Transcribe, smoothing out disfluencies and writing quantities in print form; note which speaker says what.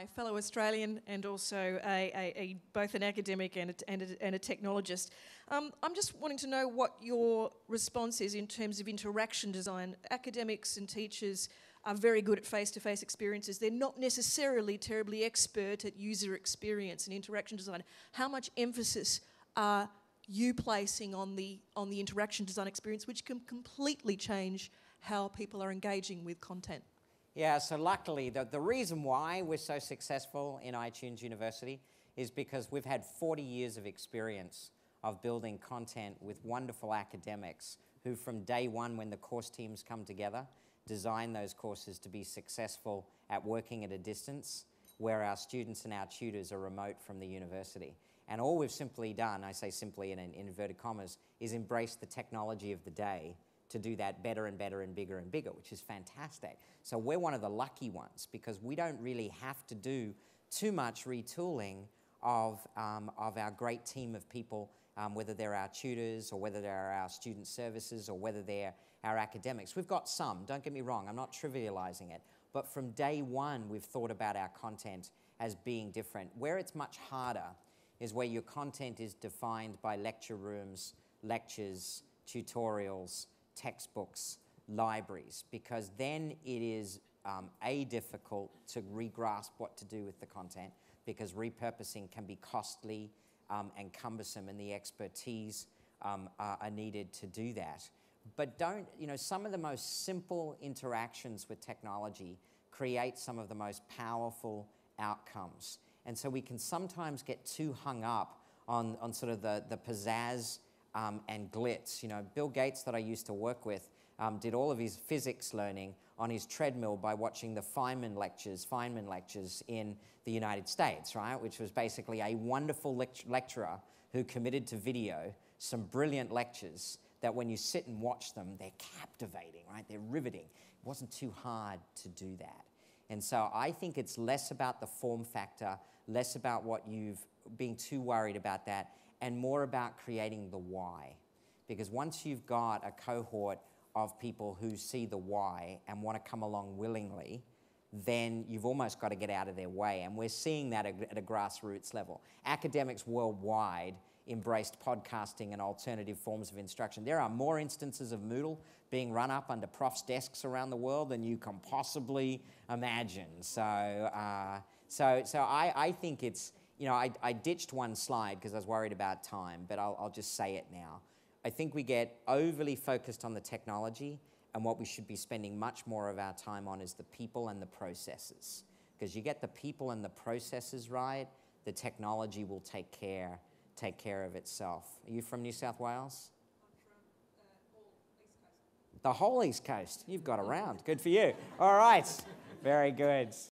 Speaker 1: my fellow Australian and also both an academic and a technologist. I'm just wanting to know what your response is in terms of interaction design. Academics and teachers are very good at face-to-face experiences. They're not necessarily terribly expert at user experience and interaction design. How much emphasis are you placing on the interaction design experience, which can completely change how people are engaging with content?
Speaker 2: Yeah, so luckily, the reason why we're so successful in iTunes University is because we've had 40 years of experience of building content with wonderful academics who from day one, when the course teams come together, design those courses to be successful at working at a distance where our students and our tutors are remote from the university. And all we've simply done, I say simply in inverted commas, is embrace the technology of the day to do that better and better and bigger, which is fantastic. So we're one of the lucky ones because we don't really have to do too much retooling of our great team of people, whether they're our tutors or whether they're our student services or whether they're our academics. We've got some, don't get me wrong, I'm not trivializing it, but from day one we've thought about our content as being different. Where it's much harder is where your content is defined by lecture rooms, lectures, tutorials, textbooks, libraries, because then it is difficult to re-grasp what to do with the content because repurposing can be costly and cumbersome, and the expertise are needed to do that. But some of the most simple interactions with technology create some of the most powerful outcomes. And so we can sometimes get too hung up on sort of the pizzazz and glitz. You know, Bill Gates, that I used to work with, did all of his physics learning on his treadmill by watching the Feynman lectures in the United States, right? Which was basically a wonderful lecturer who committed to video some brilliant lectures that when you sit and watch them, they're captivating, right? They're riveting. It wasn't too hard to do that. And so I think it's less about the form factor, less about being too worried about that, and more about creating the why. Because once you've got a cohort of people who see the why and want to come along willingly, then you've almost got to get out of their way. And we're seeing that at a grassroots level. Academics worldwide embraced podcasting and alternative forms of instruction. There are more instances of Moodle being run up under profs' desks around the world than you can possibly imagine. So I think it's, I ditched one slide because I was worried about time, but I'll just say it now. I think we get overly focused on the technology, and what we should be spending much more of our time on is the people and the processes. Because you get the people and the processes right, the technology will take care of itself. Are you from New South Wales?
Speaker 1: I'm from East Coast.
Speaker 2: The whole East Coast. You've got around. Good for you. All right. Very good.